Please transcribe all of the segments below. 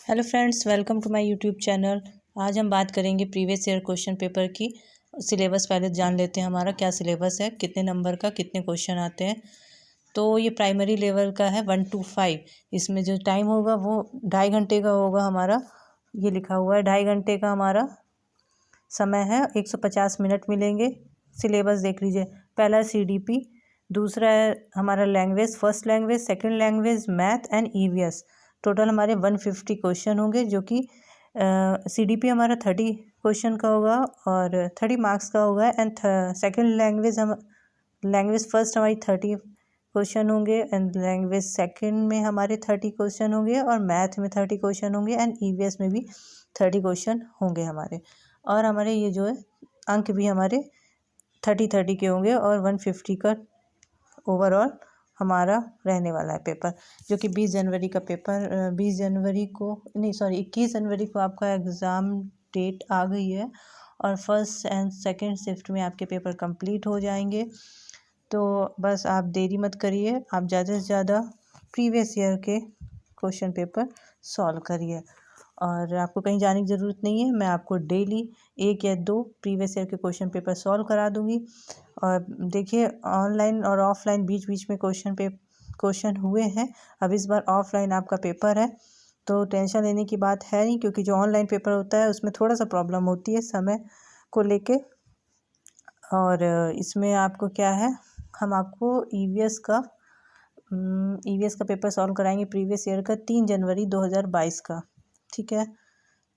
Hello friends, welcome to my YouTube channel. आज हम बात करेंगे प्रीवियस ईयर क्वेश्चन पेपर की। सिलेबस पहले जान लेते हैं हमारा क्या सिलेबस है, कितने नंबर का कितने क्वेश्चन आते हैं। तो ये प्राइमरी लेवल का है 1 to 5। इसमें जो टाइम होगा वो 2.5 घंटे का होगा हमारा। ये लिखा हुआ है 2.5 घंटे का हमारा समय है। 150 मिनट मिलेंगे। सिलेबस देख लीजिए। पहला CDP, दूसरा है हमारा language, first language, second language, math and EVS। Total हमारे 150 क्वेश्चन होंगे, जो कि CDP हमारा 30 क्वेश्चन का होगा और 30 मार्क्स का होगा। एंड सेकंड लैंग्वेज फर्स्ट हमारी 30 क्वेश्चन होंगे एंड लैंग्वेज सेकंड में हमारे 30 क्वेश्चन होंगे और मैथ में 30 क्वेश्चन होंगे एंड EVS में भी 30 क्वेश्चन होंगे हमारे। और हमारे ये जो है अंक भी हमारे 30 के होंगे और 150 का ओवरऑल हमारा रहने वाला है पेपर, जो कि 20 जनवरी का पेपर 20 जनवरी को नहीं, सॉरी 21 जनवरी को आपका एग्ज़ाम डेट आ गई है और फर्स्ट एंड सेकंड शिफ्ट में आपके पेपर कंप्लीट हो जाएंगे। तो बस आप देरी मत करिए, आप ज़्यादा से ज़्यादा प्रीवियस ईयर के क्वेश्चन पेपर सॉल्व करिए और आपको कहीं जाने की ज़रूरत नहीं है। मैं आपको डेली 1 या 2 प्रीवियस ईयर के क्वेश्चन पेपर सॉल्व करा दूँगी। और देखिए, ऑनलाइन और ऑफलाइन बीच बीच में क्वेश्चन हुए हैं। अब इस बार ऑफलाइन आपका पेपर है, तो टेंशन लेने की बात है नहीं, क्योंकि जो ऑनलाइन पेपर होता है उसमें थोड़ा सा प्रॉब्लम होती है समय को लेके। और इसमें आपको क्या है, हम आपको EVS का पेपर सॉल्व कराएंगे प्रीवियस ईयर का 3 जनवरी 2022 का। ठीक है,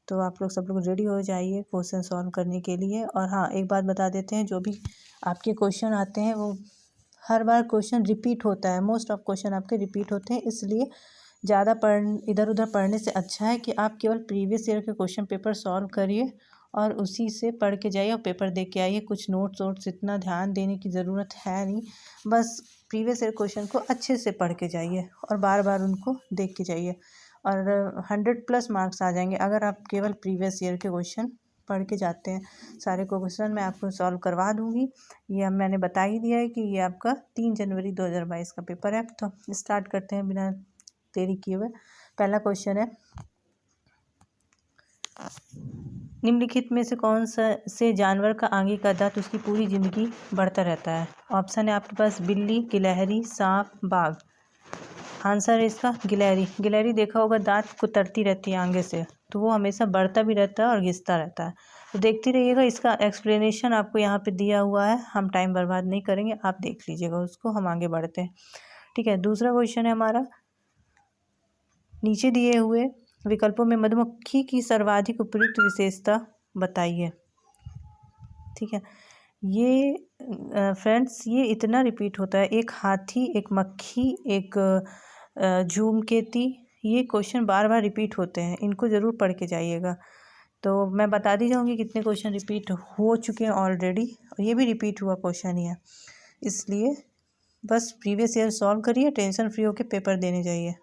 तो आप लोग सब लोग रेडी हो जाइए क्वेश्चन सॉल्व करने के लिए। और हाँ, एक बात बता देते हैं, जो भी आपके क्वेश्चन आते हैं वो हर बार क्वेश्चन रिपीट होता है। मोस्ट ऑफ क्वेश्चन आपके रिपीट होते हैं, इसलिए ज़्यादा इधर उधर पढ़ने से अच्छा है कि आप केवल प्रीवियस ईयर के क्वेश्चन पेपर सॉल्व करिए और उसी से पढ़ के जाइए और पेपर दे के आइए। कुछ नोट्स वोट्स इतना ध्यान देने की ज़रूरत है नहीं, बस प्रीवियस ईयर क्वेश्चन को अच्छे से पढ़ के जाइए और बार बार उनको देख के जाइए और 100+ मार्क्स आ जाएंगे अगर आप केवल प्रीवियस ईयर के क्वेश्चन पढ़ के जाते हैं। सारे क्वेश्चन मैं आपको सॉल्व करवा दूंगी। ये अब मैंने बता ही दिया है कि ये आपका 3 जनवरी 2022 का पेपर है। तो स्टार्ट करते हैं बिना देरी किए हुए। पहला क्वेश्चन है, निम्नलिखित में से कौन सा से जानवर का आगे का दांत उसकी पूरी जिंदगी बढ़ता रहता है। ऑप्शन है आपके पास बिल्ली, गिलहरी, सांप, बाघ। आंसर है इसका गिलहरी। गिलहरी देखा होगा दांत कुतरती रहती है आगे से, तो वो हमेशा बढ़ता भी रहता है और घिसता रहता है। तो देखते रहिएगा, इसका एक्सप्लेनेशन आपको यहाँ पे दिया हुआ है। हम टाइम बर्बाद नहीं करेंगे, आप देख लीजिएगा उसको। हम आगे बढ़ते हैं। ठीक है, दूसरा क्वेश्चन है हमारा, नीचे दिए हुए विकल्पों में मधुमक्खी की सर्वाधिक उपयुक्त विशेषता बताइए। ठीक है, ये फ्रेंड्स ये इतना रिपीट होता है, एक हाथी, एक मक्खी, एक झूमकेती। ये क्वेश्चन बार बार रिपीट होते हैं, इनको ज़रूर पढ़ के जाइएगा। तो मैं बता दी जाऊँगी कितने क्वेश्चन रिपीट हो चुके हैं ऑलरेडी, और ये भी रिपीट हुआ क्वेश्चन ही है, इसलिए बस प्रीवियस ईयर सॉल्व करिए, टेंशन फ्री होकर पेपर देने जाइए।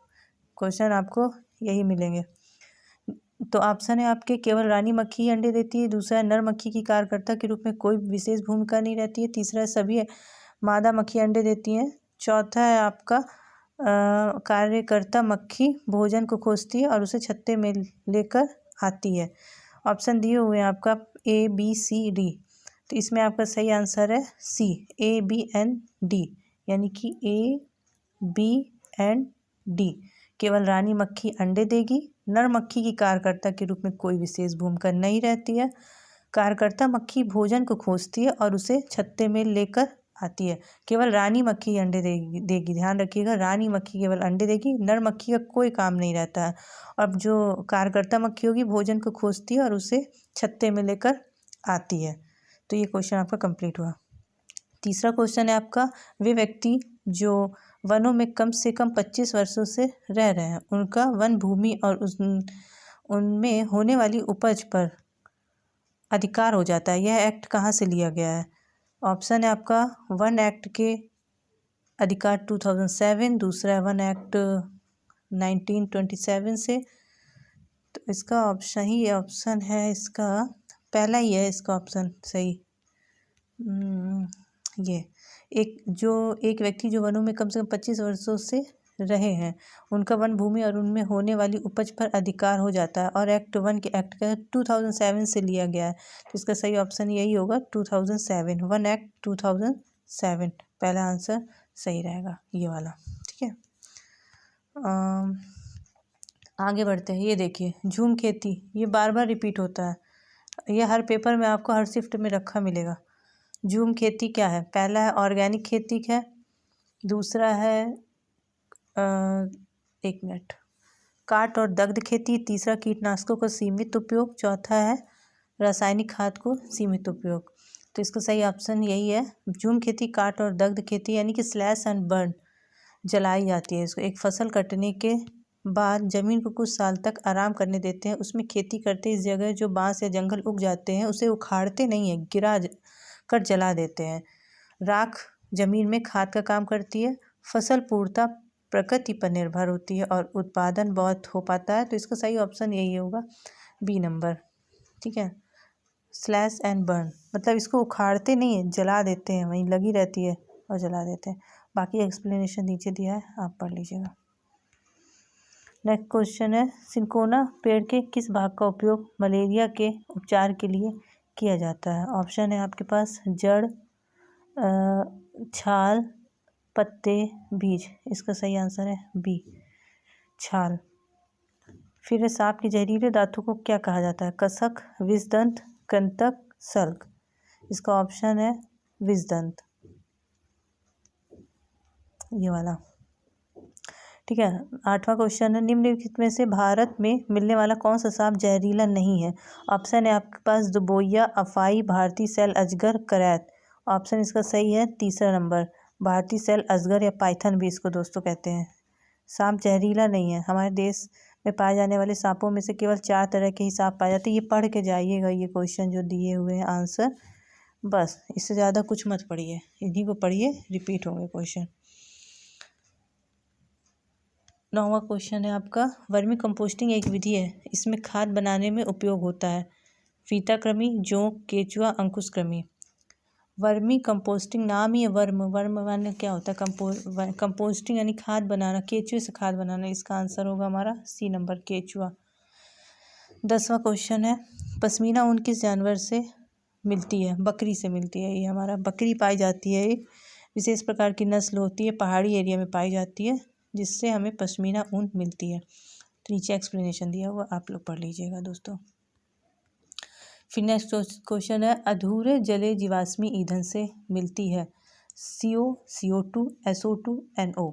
क्वेश्चन आपको यही मिलेंगे। तो ऑप्शन है आपके, केवल रानी मक्खी ही अंडे देती है। दूसरा है, नर मक्खी की कार्यकर्ता के रूप में कोई विशेष भूमिका नहीं रहती है। तीसरा है, सभी मादा मक्खी अंडे देती हैं। चौथा है आपका, कार्यकर्ता मक्खी भोजन को खोजती है और उसे छत्ते में लेकर आती है। ऑप्शन दिए हुए हैं आपका ABCD, तो इसमें आपका सही आंसर है C, ABND, यानी कि ABND। केवल रानी मक्खी अंडे देगी। नर मक्खी की कार्यकर्ता के रूप में कोई विशेष भूमिका नहीं रहती है। कार्यकर्ता मक्खी भोजन को खोजती है और उसे छत्ते में लेकर आती है। केवल रानी मक्खी अंडे देगी। ध्यान रखिएगा, रानी मक्खी केवल अंडे देगी, नर मक्खी का कोई काम नहीं रहता है। अब जो कार्यकर्ता मक्खी होगी भोजन को खोजती है और उसे छत्ते में लेकर आती है। तो ये क्वेश्चन आपका कंप्लीट हुआ। तीसरा क्वेश्चन है आपका, वे व्यक्ति जो वनों में कम से कम 25 वर्षों से रह रहे हैं, उनका वन भूमि और उनमें होने वाली उपज पर अधिकार हो जाता है। यह एक्ट कहाँ से लिया गया है। ऑप्शन है आपका, वन एक्ट के अधिकार 2007, दूसरा है वन एक्ट 1927 से। तो इसका ऑप्शन है इसका पहला ही है इसका ऑप्शन सही। ये एक व्यक्ति जो वनों में कम से कम 25 वर्षों से रहे हैं उनका वन भूमि और उनमें होने वाली उपज पर अधिकार हो जाता है और एक्ट 1 के एक्ट का 2007 से लिया गया है। तो इसका सही ऑप्शन यही होगा 2007, वन एक्ट 2007 पहला आंसर सही रहेगा ये वाला। ठीक है, आगे बढ़ते हैं। ये देखिए झूम खेती, ये बार बार रिपीट होता है, ये हर पेपर में आपको हर शिफ्ट में रखा मिलेगा। झूम खेती क्या है? पहला है ऑर्गेनिक खेती है, दूसरा है एक मिनट काट और दग्ध खेती, तीसरा कीटनाशकों का सीमित उपयोग, चौथा है रासायनिक खाद को सीमित उपयोग। तो इसका सही ऑप्शन यही है झूम खेती, काट और दग्ध खेती, यानी कि स्लैश एंड बर्न जलाई जाती है इसको। एक फसल कटने के बाद जमीन को कुछ साल तक आराम करने देते हैं, उसमें खेती करते इस जगह जो बांस या जंगल उग जाते हैं उसे उखाड़ते नहीं है, गिरा कर जला देते हैं। राख जमीन में खाद का काम करती है। फसल पूर्णतः प्रकृति पर निर्भर होती है और उत्पादन बहुत हो पाता है। तो इसका सही ऑप्शन यही होगा बी नंबर। ठीक है, स्लैश एंड बर्न मतलब इसको उखाड़ते नहीं है, जला देते हैं, वहीं लगी रहती है और जला देते हैं। बाकी एक्सप्लेनेशन नीचे दिया है, आप पढ़ लीजिएगा। नेक्स्ट क्वेश्चन है सिंकोना पेड़ के किस भाग का उपयोग मलेरिया के उपचार के लिए किया जाता है? ऑप्शन है आपके पास जड़, छाल, पत्ते, बीज। इसका सही आंसर है बी, छाल। फिर है सांप के जहरीले दांतों को क्या कहा जाता है? कसक, विषदंत, कृंतक, सल्क। इसका ऑप्शन है विषदंत, ये वाला। ठीक है, 8वां क्वेश्चन है निम्नलिखित में से भारत में मिलने वाला कौन सा सांप जहरीला नहीं है? ऑप्शन है आपके पास दुबोइया, अफाई, भारतीय सेल अजगर, करैत। ऑप्शन इसका सही है तीसरा नंबर, भारतीय सेल अजगर या पाइथन भी इसको दोस्तों कहते हैं। सांप जहरीला नहीं है। हमारे देश में पाए जाने वाले सांपों में से केवल 4 तरह के ही सांप पाए जाते हैं। ये पढ़ के जाइएगा, ये क्वेश्चन जो दिए हुए हैं आंसर, बस इससे ज़्यादा कुछ मत पढ़िए, इन्हीं को पढ़िए, रिपीट होंगे क्वेश्चन। 9वां क्वेश्चन है आपका वर्मी कंपोस्टिंग एक विधि है, इसमें खाद बनाने में उपयोग होता है। फीताकृमि, जोंक, केचुआ, अंकुशकृमि। वर्मी कंपोस्टिंग नाम ही है, वर्म माने क्या होता है? कंपोस्टिंग यानी खाद बनाना, केचुए से खाद बनाना। इसका आंसर होगा हमारा सी नंबर, केचुआ। 10वां क्वेश्चन है पश्मीना ऊन किस जानवर से मिलती है? बकरी से मिलती है। ये हमारा बकरी पाई जाती है, एक विशेष प्रकार की नस्ल होती है, पहाड़ी एरिया में पाई जाती है, जिससे हमें पश्मीना ऊन मिलती है। तो नीचे एक्सप्लेनेशन दिया हुआ, आप लोग पढ़ लीजिएगा दोस्तों। फिर नेक्स्ट क्वेश्चन है अधूरे जले जीवाश्मी ईंधन से मिलती है? CO, CO2, SO2, NO।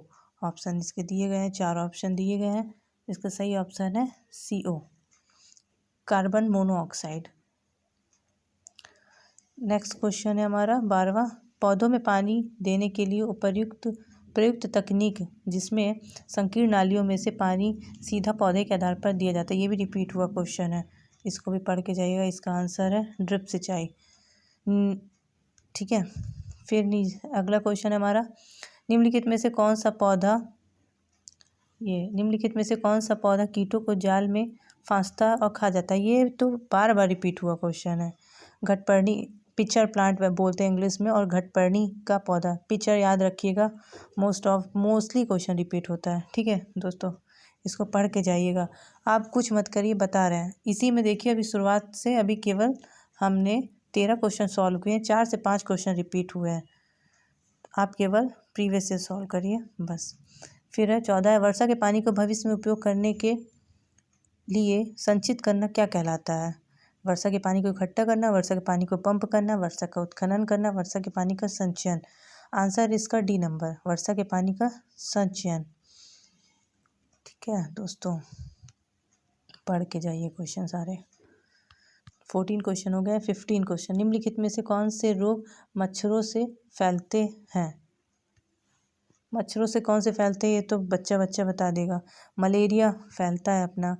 Option इसके दिए गए हैं, 4 ऑप्शन दिए गए हैं। इसका सही ऑप्शन है CO, carbon monoxide. Next question है हमारा 12वां पौधों में पानी देने के लिए प्रयुक्त तकनीक जिसमें संकीर्ण नालियों में से पानी सीधा पौधे के आधार पर दिया जाता है। ये भी रिपीट हुआ क्वेश्चन है, इसको भी पढ़ के जाइएगा। इसका आंसर है ड्रिप सिंचाई। ठीक है, फिर अगला क्वेश्चन है हमारा निम्नलिखित में से कौन सा पौधा कीटों को जाल में फांसता और खा जाता है? ये तो बार बार रिपीट हुआ क्वेश्चन है। घटपर्णी, पिचर प्लांट बोलते हैं इंग्लिश में, और घटपर्णी का पौधा, पिचर याद रखिएगा। मोस्टली क्वेश्चन रिपीट होता है। ठीक है दोस्तों, इसको पढ़ के जाइएगा, आप कुछ मत करिए, बता रहे हैं। इसी में देखिए अभी शुरुआत से अभी केवल हमने 13 क्वेश्चन सॉल्व किए हैं, 4 से 5 क्वेश्चन रिपीट हुए हैं। आप केवल प्रीवियस से सॉल्व करिए बस। फिर है 14 वर्षा के पानी को भविष्य में उपयोग करने के लिए संचित करना क्या कहलाता है? वर्षा के पानी को इकट्ठा करना, वर्षा के पानी को पंप करना, वर्षा का उत्खनन करना, वर्षा के पानी का संचयन। आंसर इसका डी नंबर, वर्षा के पानी का संचयन। ठीक है दोस्तों, पढ़ के जाइए क्वेश्चन सारे। 14 क्वेश्चन हो गए। 15 क्वेश्चन निम्नलिखित में से कौन से रोग मच्छरों से फैलते हैं? मच्छरों से कौन से फैलते हैं ये तो बच्चा बता देगा। मलेरिया फैलता है अपना,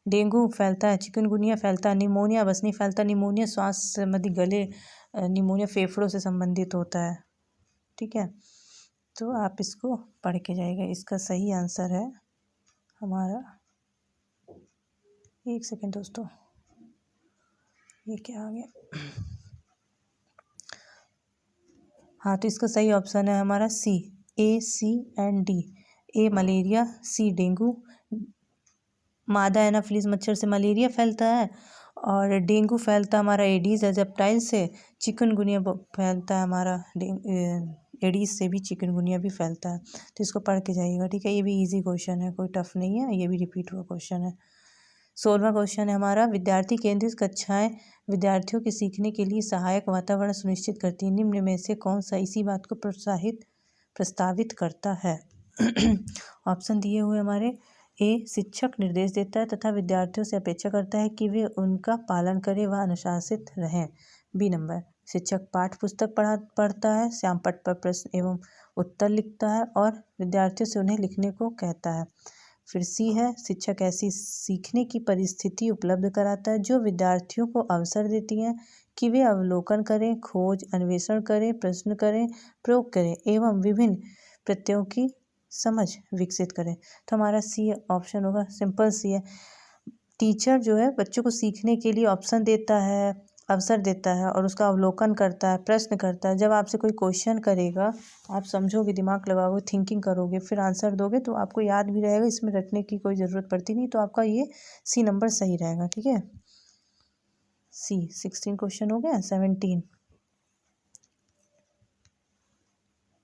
डेंगू फैलता है, चिकनगुनिया फैलता है, निमोनिया बस नहीं फैलता। निमोनिया श्वास संबंधी गले, निमोनिया फेफड़ों से संबंधित होता है। ठीक है, तो आप इसको पढ़ के जाइएगा। इसका सही आंसर है हमारा, एक सेकेंड दोस्तों, ये क्या आ गया? हाँ, तो इसका सही ऑप्शन है हमारा C, A, C and D। A malaria, C dengue. मादा एनाफिलीज मच्छर से मलेरिया फैलता है और डेंगू फैलता है हमारा एडीज एजिप्टाइल से। चिकनगुनिया फैलता है हमारा एडीज से भी चिकनगुनिया भी फैलता है। तो इसको पढ़ के जाइएगा, ठीक है। ये भी इजी क्वेश्चन है, कोई टफ नहीं है, ये भी रिपीट हुआ क्वेश्चन है। 16वां क्वेश्चन है हमारा, विद्यार्थी केंद्रित कक्षाएं विद्यार्थियों के सीखने के लिए सहायक वातावरण सुनिश्चित करती है। निम्न में से कौन सा इसी बात को प्रस्तावित करता है? ऑप्शन दिए हुए हमारे, ए शिक्षक निर्देश देता है तथा विद्यार्थियों से अपेक्षा करता है कि वे उनका पालन करें व अनुशासित रहें। बी नंबर, शिक्षक पाठ पुस्तक पढ़ता है, श्यामपट्ट पर प्रश्न एवं उत्तर लिखता है और विद्यार्थियों से उन्हें लिखने को कहता है। फिर सी है, शिक्षक ऐसी सीखने की परिस्थिति उपलब्ध कराता है जो विद्यार्थियों को अवसर देती है कि वे अवलोकन करें, खोज अन्वेषण करें, प्रश्न करें, प्रयोग करें एवं विभिन्न प्रत्ययों की समझ विकसित करें। तो हमारा सी ऑप्शन होगा, सिंपल सी है। टीचर जो है बच्चों को सीखने के लिए ऑप्शन देता है, अवसर देता है और उसका अवलोकन करता है, प्रश्न करता है। जब आपसे कोई क्वेश्चन करेगा, आप समझोगे, दिमाग लगाओगे, थिंकिंग करोगे, फिर आंसर दोगे तो आपको याद भी रहेगा, इसमें रटने की कोई ज़रूरत पड़ती नहीं। तो आपका ये सी नंबर सही रहेगा, ठीक है। सी 16 क्वेश्चन हो गया।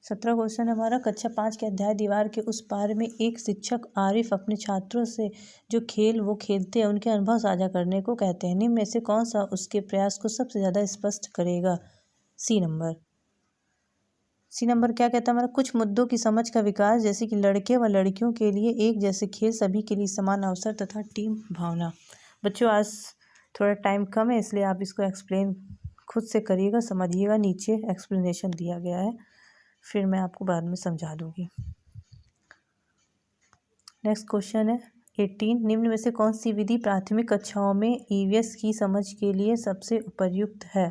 17 क्वेश्चन हमारा, कक्षा 5 के अध्याय दीवार के उस पार में एक शिक्षक आरिफ अपने छात्रों से जो खेल वो खेलते हैं उनके अनुभव साझा करने को कहते हैं। निम्न में से कौन सा उसके प्रयास को सबसे ज़्यादा स्पष्ट करेगा? सी नंबर क्या कहता है हमारा, कुछ मुद्दों की समझ का विकास, जैसे कि लड़के व लड़कियों के लिए एक जैसे खेल, सभी के लिए समान अवसर तथा टीम भावना। बच्चों आज थोड़ा टाइम कम है इसलिए आप इसको एक्सप्लेन खुद से करिएगा, समझिएगा। नीचे एक्सप्लेनेशन दिया गया है, फिर मैं आपको बाद में समझा दूंगी। नेक्स्ट क्वेश्चन है 18, निम्न में से कौन सी विधि प्राथमिक कक्षाओं में ईवीएस की समझ के लिए सबसे उपयुक्त है?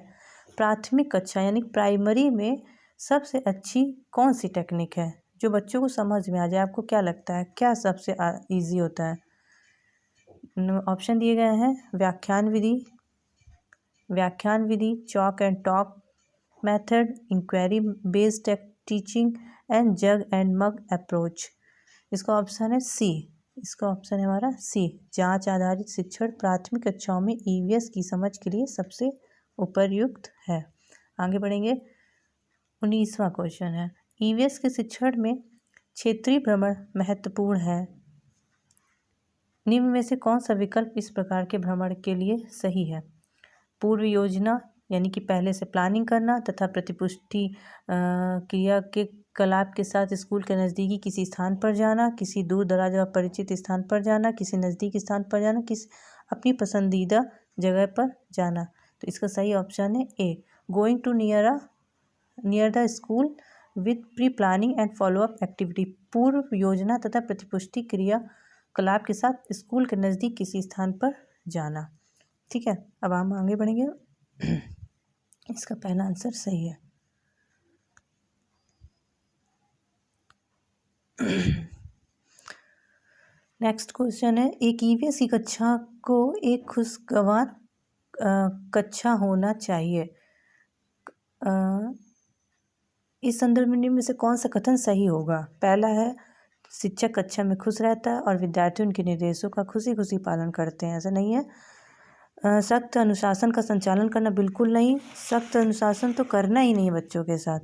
प्राथमिक कक्षा यानी प्राइमरी में सबसे अच्छी कौन सी टेक्निक है जो बच्चों को समझ में आ जाए? आपको क्या लगता है क्या सबसे इजी होता है? ऑप्शन दिए गए हैं, व्याख्यान विधि, chalk and talk method, inquiry based teaching and jug and mug approach. इसका ऑप्शन है सी। इसका ऑप्शन है हमारा सी, जांच आधारित शिक्षण प्राथमिक कक्षाओं में ईवीएस की समझ के लिए सबसे उपयुक्त है। आगे बढ़ेंगे। 19वां क्वेश्चन है, ईवीएस के शिक्षण में क्षेत्रीय भ्रमण महत्वपूर्ण है। निम्न में से कौन सा विकल्प इस प्रकार के भ्रमण के लिए सही है? पूर्व योजना यानी कि पहले से प्लानिंग करना तथा प्रतिपुष्टि क्रिया के कलाप के साथ स्कूल के नज़दीकी किसी स्थान पर जाना, किसी दूर दराज व परिचित स्थान पर जाना, किसी नज़दीकी स्थान पर जाना, किसी अपनी पसंदीदा जगह पर जाना। तो इसका सही ऑप्शन है A, going to near the school with pre planning and follow up activity. पूर्व योजना तथा प्रतिपुष्टि क्रिया कलाप के साथ स्कूल के नज़दीक किसी स्थान पर जाना, ठीक है। अब हम आगे बढ़ेंगे। इसका पहला आंसर सही है। नेक्स्ट क्वेश्चन है, एक ईवीएस की कक्षा को एक खुशगवार कक्षा होना चाहिए। इस संदर्भ में से कौन सा कथन सही होगा? पहला है, शिक्षक कक्षा में खुश रहता है और विद्यार्थी उनके निर्देशों का खुशी खुशी पालन करते हैं। ऐसा नहीं है। सख्त अनुशासन का संचालन करना बिल्कुल नहीं, सख्त अनुशासन तो करना ही नहीं है बच्चों के साथ।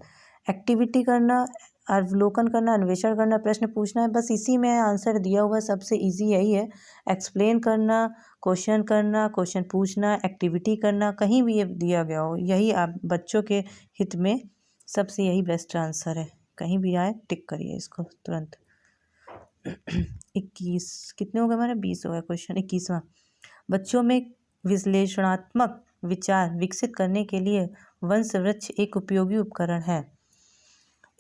एक्टिविटी करना, अवलोकन करना, अन्वेषण करना, प्रश्न पूछना है, बस इसी में आंसर दिया हुआ सबसे इजी यही है। एक्सप्लेन करना, क्वेश्चन पूछना, एक्टिविटी करना, कहीं भी ये दिया गया हो, यही आप बच्चों के हित में सबसे यही बेस्ट आंसर है। कहीं भी आए टिक करिए इसको तुरंत। 21 कितने हो गए हमारे? 20 हो गए क्वेश्चन। 21वां, बच्चों में विश्लेषणात्मक विचार विकसित करने के लिए वंश वृक्ष एक उपयोगी उपकरण है।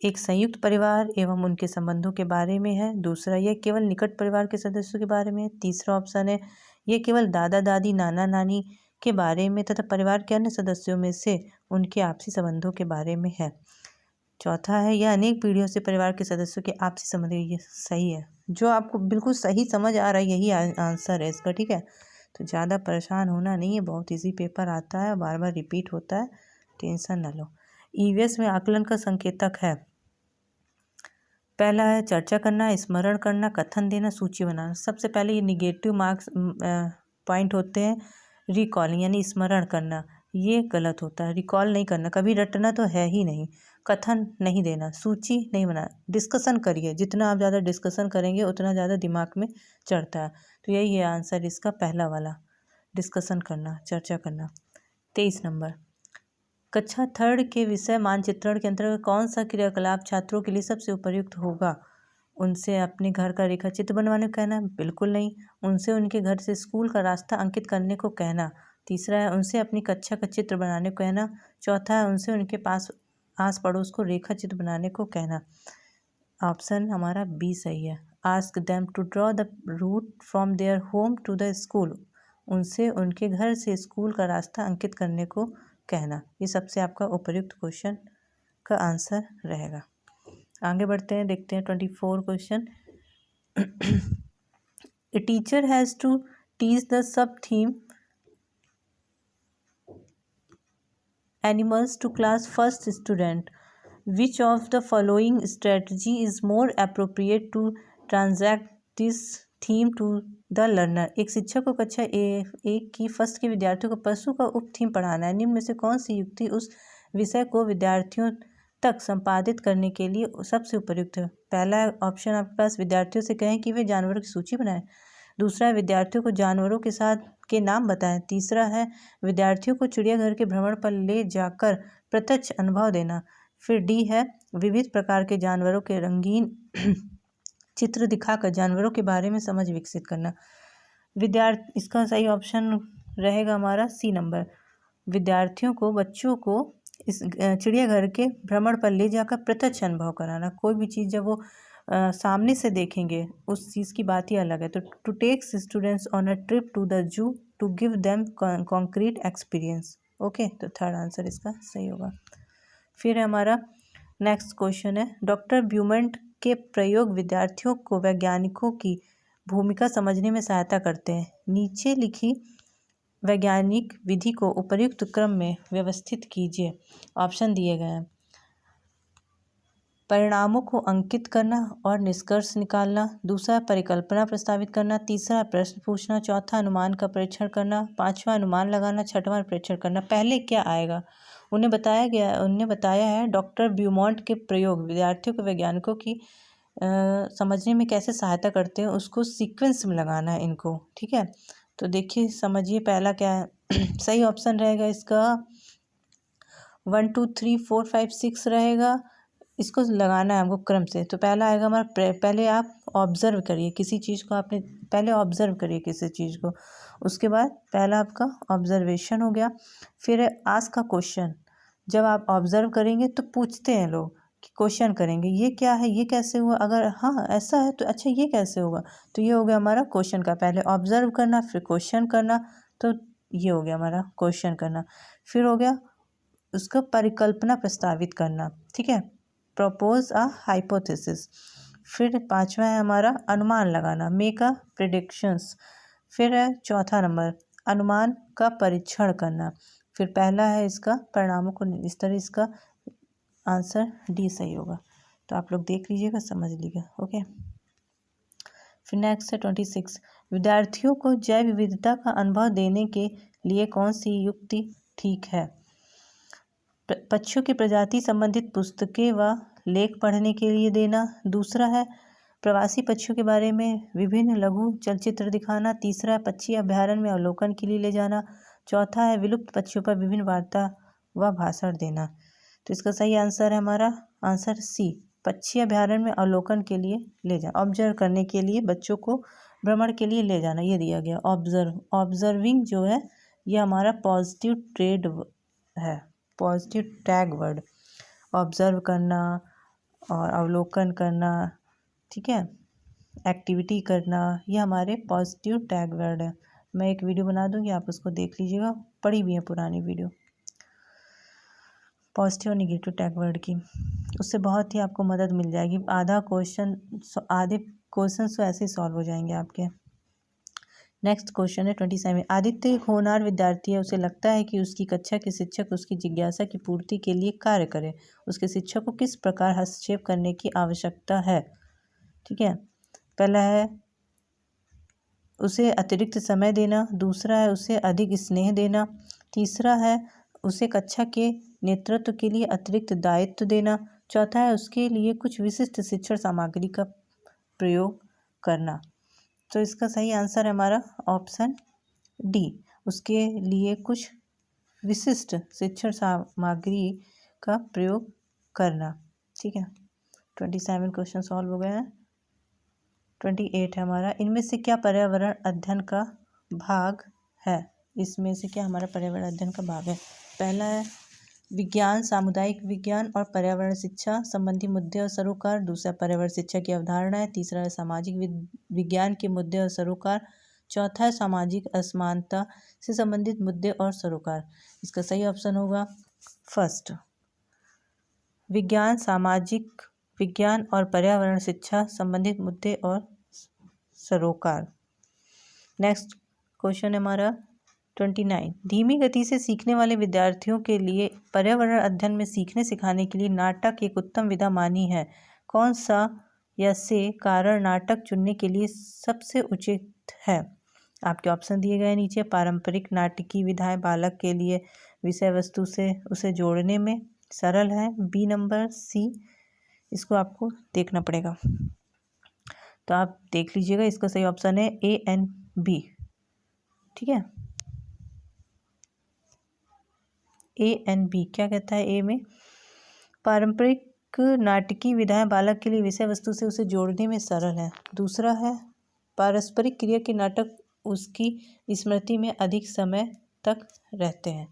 एक संयुक्त परिवार एवं उनके संबंधों के बारे में है। दूसरा, यह केवल निकट परिवार के सदस्यों के बारे में है। तीसरा ऑप्शन है, यह केवल दादा दादी नाना नानी के बारे में तथा परिवार के अन्य सदस्यों में से उनके आपसी संबंधों के बारे में है। चौथा है, यह अनेक पीढ़ियों से परिवार के सदस्यों के आपसी संबंध। ये सही है, जो आपको बिल्कुल सही समझ आ रहा है यही आंसर है इसका, ठीक है। तो ज़्यादा परेशान होना नहीं है, बहुत इजी पेपर आता है, बार बार रिपीट होता है, टेंशन न लो। ईवीएस में आकलन का संकेतक है। पहला है चर्चा करना, स्मरण करना, कथन देना, सूची बनाना। सबसे पहले ये निगेटिव मार्क्स पॉइंट होते हैं। रिकॉलिंग यानी स्मरण करना, ये गलत होता है। रिकॉल नहीं करना, कभी रटना तो है ही नहीं। कथन नहीं देना, सूची नहीं बनाना। डिस्कशन करिए, जितना आप ज़्यादा डिस्कशन करेंगे उतना ज़्यादा दिमाग में चढ़ता है। तो यही है आंसर इसका, पहला वाला, डिस्कशन करना, चर्चा करना। 23 नंबर, कक्षा 3 के विषय मानचित्रण के अंतर्गत कौन सा क्रियाकलाप छात्रों के लिए सबसे उपयुक्त होगा? उनसे अपने घर का रेखा चित्र बनवाने को कहना, बिल्कुल नहीं। उनसे उनके घर से स्कूल का रास्ता अंकित करने को कहना। तीसरा है उनसे अपनी कक्षा का चित्र बनाने को कहना। चौथा है उनसे उनके पास आस पड़ोस को रेखा चित्र बनाने को कहना। ऑप्शन हमारा बी सही है। Ask them to draw the route from their home to the school. उनसे उनके घर से स्कूल का रास्ता अंकित करने को कहना। ये सबसे आपका उपयुक्त क्वेश्चन का आंसर रहेगा। आगे बढ़ते हैं, देखते हैं 24 question. A teacher has to teach the sub theme animals to class first student. Which of the following strategy is more appropriate to transact this theme to the learner? एक शिक्षक को कक्षा एक की फर्स्ट के विद्यार्थियों को पशु का उप थीम पढ़ाना है। निम्न में से कौन सी युक्ति उस विषय को विद्यार्थियों तक संपादित करने के लिए सबसे उपयुक्त है? पहला ऑप्शन आपके पास, विद्यार्थियों से कहें कि वे जानवरों की सूची बनाएं। दूसरा है विद्यार्थियों को जानवरों के साथ के नाम बताएं। तीसरा है विद्यार्थियों को चिड़ियाघर के भ्रमण पर ले जाकर प्रत्यक्ष अनुभव देना। फिर डी है विविध प्रकार के जानवरों के रंगीन चित्र दिखाकर जानवरों के बारे में समझ विकसित करना। इसका सही ऑप्शन रहेगा हमारा सी नंबर। विद्यार्थियों को, बच्चों को इस चिड़ियाघर के भ्रमण पर ले जाकर प्रत्यक्ष अनुभव कराना। कोई भी चीज़ जब वो सामने से देखेंगे उस चीज़ की बात ही अलग है। तो to take students on a trip to the zoo to give them concrete experience. Okay, तो थर्ड आंसर इसका सही होगा। फिर हमारा नेक्स्ट क्वेश्चन है, डॉक्टर ब्यूमेंट के प्रयोग विद्यार्थियों को वैज्ञानिकों की भूमिका समझने में सहायता करते हैं। नीचे लिखी वैज्ञानिक विधि को उपर्युक्त क्रम में व्यवस्थित कीजिए। ऑप्शन दिए गए हैं। परिणामों को अंकित करना और निष्कर्ष निकालना। दूसरा परिकल्पना प्रस्तावित करना। तीसरा प्रश्न पूछना। चौथा अनुमान का परीक्षण करना। पांचवा अनुमान लगाना। छठवां परीक्षण करना। पहले क्या आएगा? उन्हें बताया है डॉक्टर ब्यूमॉन्ट के प्रयोग विद्यार्थियों को वैज्ञानिकों की समझने में कैसे सहायता करते हैं, उसको सीक्वेंस में लगाना है इनको। ठीक है, तो देखिए समझिए पहला क्या है। सही ऑप्शन रहेगा इसका 1 2 3 4 5 6 रहेगा। इसको लगाना है हमको क्रम से। तो पहला आएगा हमारा, पहले आप ऑब्ज़र्व करिए किसी चीज़ को, आपने पहले ऑब्ज़र्व करिए किसी चीज़ को, उसके बाद पहला आपका ऑब्ज़र्वेशन हो गया। फिर है आस्क का क्वेश्चन। जब आप ऑब्ज़र्व करेंगे तो पूछते हैं लोग कि क्वेश्चन करेंगे, ये क्या है, ये कैसे हुआ, अगर हाँ ऐसा है तो अच्छा ये कैसे होगा। तो ये हो गया हमारा क्वेश्चन का, पहले ऑब्ज़र्व करना फिर क्वेश्चन करना। तो ये हो गया हमारा क्वेश्चन करना। फिर हो गया उसका परिकल्पना प्रस्तावित करना। ठीक है, प्रपोज अ हाइपोथेसिस। फिर पांचवा है हमारा अनुमान लगाना, मेक अ प्रेडिक्शंस। फिर है चौथा नंबर अनुमान का परीक्षण करना। फिर पहला है इसका परिणामों को, इस तरह इसका आंसर डी सही होगा। तो आप लोग देख लीजिएगा, समझ लीजिएगा। ओके, फिर नेक्स्ट है 26, विद्यार्थियों को जैव विविधता का अनुभव देने के लिए कौन सी युक्ति ठीक है? पक्षियों की प्रजाति संबंधित पुस्तकें व लेख पढ़ने के लिए देना। दूसरा है प्रवासी पक्षियों के बारे में विभिन्न लघु चलचित्र दिखाना। तीसरा है पक्षी अभ्यारण्य में अवलोकन के लिए ले जाना। चौथा है विलुप्त पक्षियों पर विभिन्न वार्ता व भाषण देना। तो इसका सही आंसर है हमारा आंसर सी, पक्षी अभ्यारण्य में अवलोकन के लिए ले जाना, ऑब्जर्व करने के लिए बच्चों को भ्रमण के लिए ले जाना, ये दिया गया। ऑब्जर्विंग जो है ये हमारा पॉजिटिव ट्रेड है, पॉजिटिव टैग वर्ड। ऑब्जर्व करना और अवलोकन करना, ठीक है, एक्टिविटी करना, ये हमारे पॉजिटिव टैग वर्ड है। मैं एक वीडियो बना दूंगी, आप उसको देख लीजिएगा, पढ़ी भी है पुरानी वीडियो पॉजिटिव और निगेटिव टैग वर्ड की, उससे बहुत ही आपको मदद मिल जाएगी। आधे क्वेश्चन तो ऐसे ही सॉल्व हो जाएंगे आपके। नेक्स्ट क्वेश्चन है 27। आदित्य एक होनहार विद्यार्थी है। उसे लगता है कि उसकी कक्षा के शिक्षक उसकी जिज्ञासा की पूर्ति के लिए कार्य करें। उसके शिक्षक को किस प्रकार हस्तक्षेप करने की आवश्यकता है? ठीक है, पहला है उसे अतिरिक्त समय देना, दूसरा है उसे अधिक स्नेह देना, तीसरा है उसे कक्षा के नेतृत्व के लिए अतिरिक्त दायित्व देना, चौथा है उसके लिए कुछ विशिष्ट शिक्षण सामग्री का प्रयोग करना। तो इसका सही आंसर है हमारा ऑप्शन डी, उसके लिए कुछ विशिष्ट शिक्षण सामग्री का प्रयोग करना। ठीक है, 27 क्वेश्चन सॉल्व हो गए हैं। 28 है हमारा, इनमें से क्या पर्यावरण अध्ययन का भाग है? इसमें से क्या हमारा पर्यावरण अध्ययन का भाग है? पहला है विज्ञान, सामुदायिक विज्ञान और पर्यावरण शिक्षा संबंधी मुद्दे और सरोकार, दूसरा पर्यावरण शिक्षा की अवधारणा है, तीसरा है सामाजिक विज्ञान के मुद्दे और सरोकार, चौथा है सामाजिक असमानता से संबंधित मुद्दे और सरोकार। इसका सही ऑप्शन होगा फर्स्ट, विज्ञान, सामाजिक विज्ञान और पर्यावरण शिक्षा संबंधित मुद्दे और सरोकार। नेक्स्ट क्वेश्चन है हमारा 29। धीमी गति से सीखने वाले विद्यार्थियों के लिए पर्यावरण अध्ययन में सीखने सिखाने के लिए नाटक एक उत्तम विधा मानी है। कौन सा या से कारण नाटक चुनने के लिए सबसे उचित है? आपके ऑप्शन दिए गए नीचे। पारंपरिक नाटकीय विधाएं बालक के लिए विषय वस्तु से उसे जोड़ने में सरल है। बी नंबर, सी, इसको आपको देखना पड़ेगा, तो आप देख लीजिएगा। इसका सही ऑप्शन है ए एंड बी। ठीक है, ए एंड बी। क्या कहता है ए में? पारंपरिक नाटकीय विधाएं बालक के लिए विषय वस्तु से उसे जोड़ने में सरल है। दूसरा है पारस्परिक क्रिया के नाटक उसकी स्मृति में अधिक समय तक रहते हैं।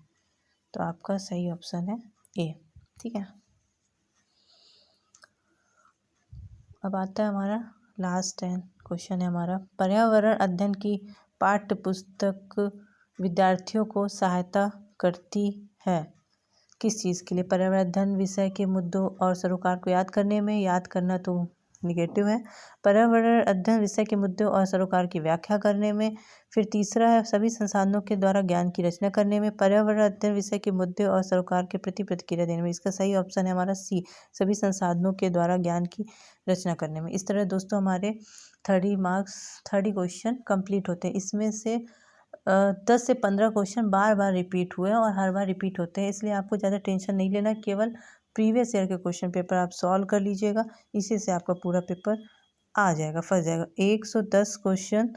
तो आपका सही ऑप्शन है ए। ठीक है, अब आता है हमारा लास्ट क्वेश्चन है हमारा, पर्यावरण अध्ययन की पाठ्य पुस्तक विद्यार्थियों को सहायता करती है किस चीज़ के लिए? पर्यावरण अध्ययन विषय के मुद्दों और सरोकार को याद करने में, याद करना तो निगेटिव है, पर्यावरण अध्ययन विषय के मुद्दों और सरोकार की व्याख्या करने में, फिर तीसरा है सभी संसाधनों के द्वारा ज्ञान की रचना करने में, पर्यावरण अध्ययन विषय के मुद्दे और सरोकार के प्रति प्रतिक्रिया देने में। इसका सही ऑप्शन है हमारा सी, सभी संसाधनों के द्वारा ज्ञान की रचना करने में। इस तरह दोस्तों हमारे 30 क्वेश्चन कंप्लीट होते हैं। इसमें से 10 से 15 क्वेश्चन बार बार रिपीट हुए और हर बार रिपीट होते हैं, इसलिए आपको ज़्यादा टेंशन नहीं लेना। केवल प्रीवियस ईयर के क्वेश्चन पेपर आप सॉल्व कर लीजिएगा, इसी से आपका पूरा पेपर आ जाएगा, फंस जाएगा। 110 क्वेश्चन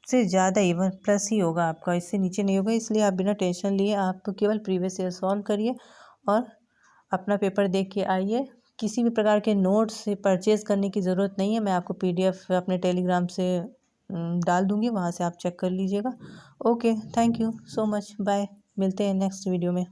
से ज़्यादा इवन प्लस ही होगा आपका, इससे नीचे नहीं होगा, इसलिए आप बिना टेंशन लिए आप केवल प्रीवियस ईयर सॉल्व करिए और अपना पेपर देख के आइए। किसी भी प्रकार के नोट्स परचेज़ करने की ज़रूरत नहीं है, मैं आपको PDF अपने टेलीग्राम से डाल दूँगी, वहाँ से आप चेक कर लीजिएगा। Okay, thank you so much, bye, मिलते हैं नेक्स्ट वीडियो में।